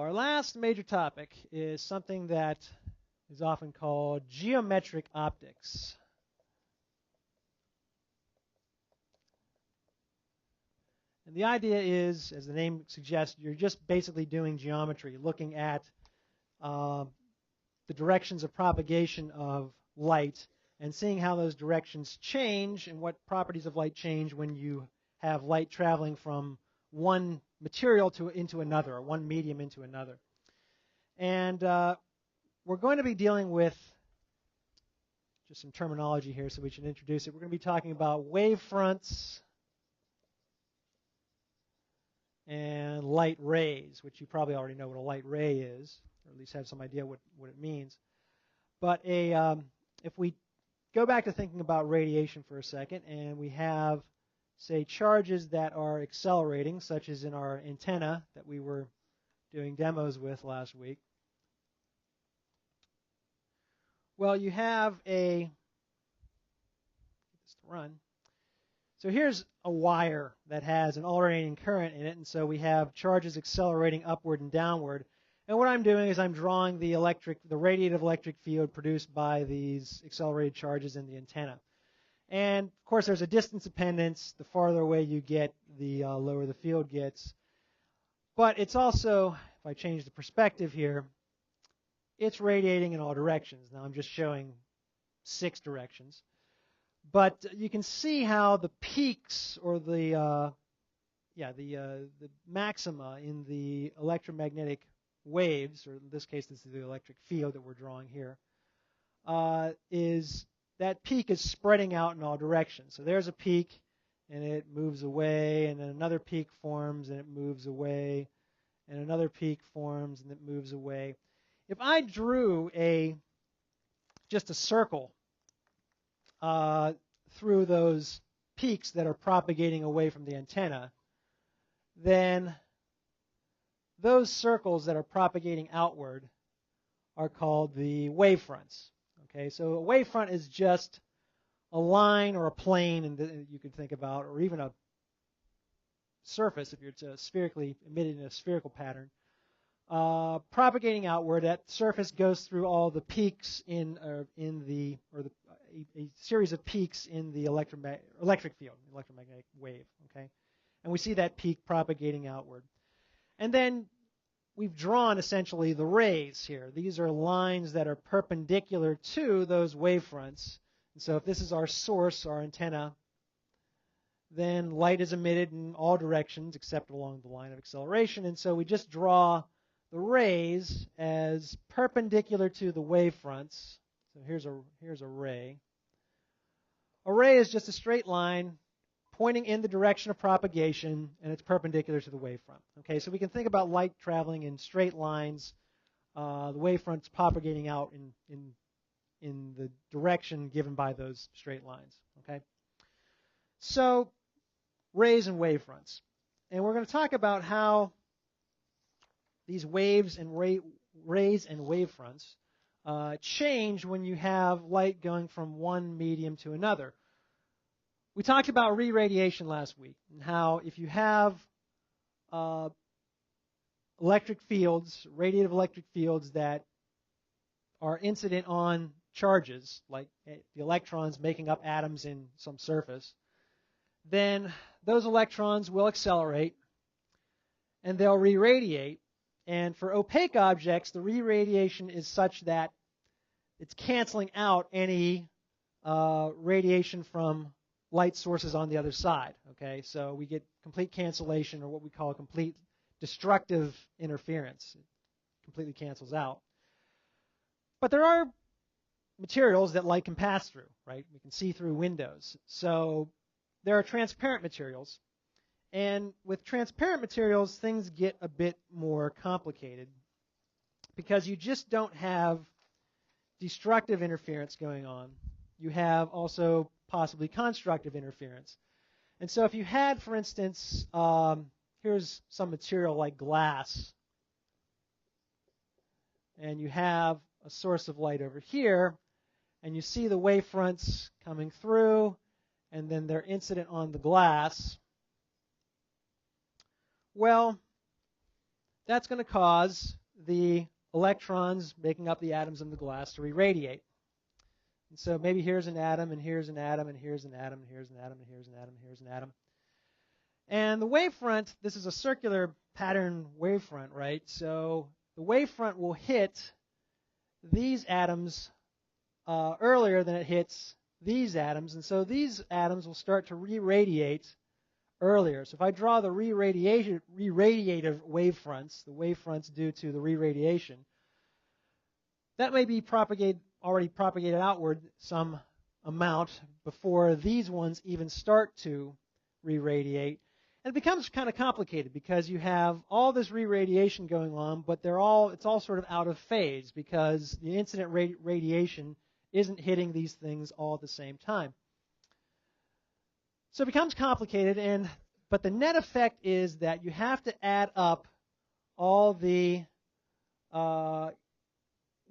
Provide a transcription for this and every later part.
Our last major topic is something that is often called geometric optics. And the idea is, as the name suggests, you're just basically doing geometry, looking at the directions of propagation of light and seeing how those directions change and what properties of light change when you have light traveling from one material into another, or one medium into another. And we're going to be dealing with just some terminology here, so we should introduce it. We're going to be talking about wave fronts and light rays, which you probably already know what a light ray is, or at least have some idea what it means. But if we go back to thinking about radiation for a second, and we have, say, charges that are accelerating, such as in our antenna that we were doing demos with last week. Well, you have this to run. So here's a wire that has an alternating current in it, and so we have charges accelerating upward and downward. And what I'm doing is I'm drawing the radiative electric field produced by these accelerated charges in the antenna. And of course, there's a distance dependence. The farther away you get, the lower the field gets. But it's also, if I change the perspective here, it's radiating in all directions. Now I'm just showing 6 directions. But you can see how the peaks, or the maxima in the electromagnetic waves, or in this case this is the electric field that we're drawing here, is that peak is spreading out in all directions. So there's a peak, and it moves away, and then another peak forms, and it moves away, and another peak forms, and it moves away. If I drew just a circle through those peaks that are propagating away from the antenna, then those circles that are propagating outward are called the wave fronts. Okay, so a wave front is just a line or a plane, and you could think about, or even a surface if you're spherically emitted in a spherical pattern, propagating outward. That surface goes through all the peaks a series of peaks in the electric field, electromagnetic wave. Okay, and we see that peak propagating outward. And then we've drawn essentially the rays here. These are lines that are perpendicular to those wave fronts. And so if this is our source, our antenna, then light is emitted in all directions except along the line of acceleration. And so we just draw the rays as perpendicular to the wave fronts. So here's a ray. A ray is just a straight line pointing in the direction of propagation, and it's perpendicular to the wavefront. Okay, so we can think about light traveling in straight lines, the wavefront's propagating out in the direction given by those straight lines. Okay, so rays and wavefronts, and we're going to talk about how these waves and rays and wavefronts change when you have light going from one medium to another. We talked about re-radiation last week, and how if you have electric fields, radiative electric fields that are incident on charges, like the electrons making up atoms in some surface, then those electrons will accelerate, and they'll re-radiate. And for opaque objects, the re-radiation is such that it's canceling out any radiation from light sources on the other side. Okay, so we get complete cancellation, or what we call complete destructive interference. It completely cancels out. But there are materials that light can pass through, right? We can see through windows. So there are transparent materials. And with transparent materials, things get a bit more complicated, because you just don't have destructive interference going on. You have also possibly constructive interference. And so if you had, for instance, here's some material like glass, and you have a source of light over here, and you see the wavefronts coming through, and then they're incident on the glass. Well, that's going to cause the electrons making up the atoms in the glass to re-radiate. And so maybe here's an atom, and here's an atom, and here's an atom, and here's an atom, and here's an atom, and here's an atom. And the wavefront, this is a circular pattern wavefront, right? So the wavefront will hit these atoms earlier than it hits these atoms, and so these atoms will start to re-radiate earlier. So if I draw the re-radiative wavefronts, the wavefronts due to the re-radiation, that may be already propagated outward some amount before these ones even start to re-radiate. And it becomes kind of complicated because you have all this re-radiation going on, but it's all sort of out of phase because the incident radiation isn't hitting these things all at the same time. So it becomes complicated, but the net effect is that you have to add up all the initial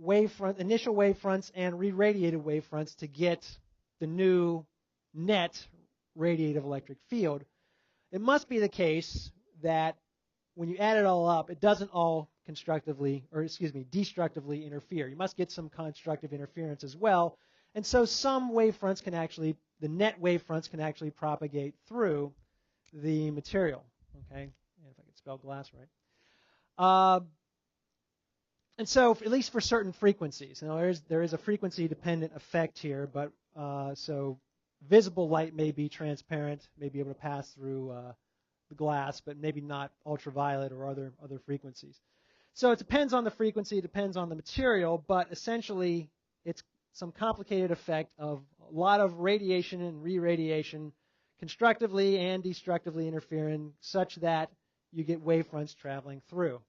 wavefronts and re-radiated wavefronts to get the new net radiative electric field. It must be the case that when you add it all up, it doesn't all destructively interfere. You must get some constructive interference as well. And so some wavefronts the net wavefronts can actually propagate through the material. Okay, and if I can spell glass right. And so, at least for certain frequencies, there is a frequency-dependent effect here, but so visible light may be transparent, may be able to pass through the glass, but maybe not ultraviolet or other frequencies. So it depends on the frequency, it depends on the material, but essentially it's some complicated effect of a lot of radiation and re-radiation constructively and destructively interfering such that you get wavefronts traveling through.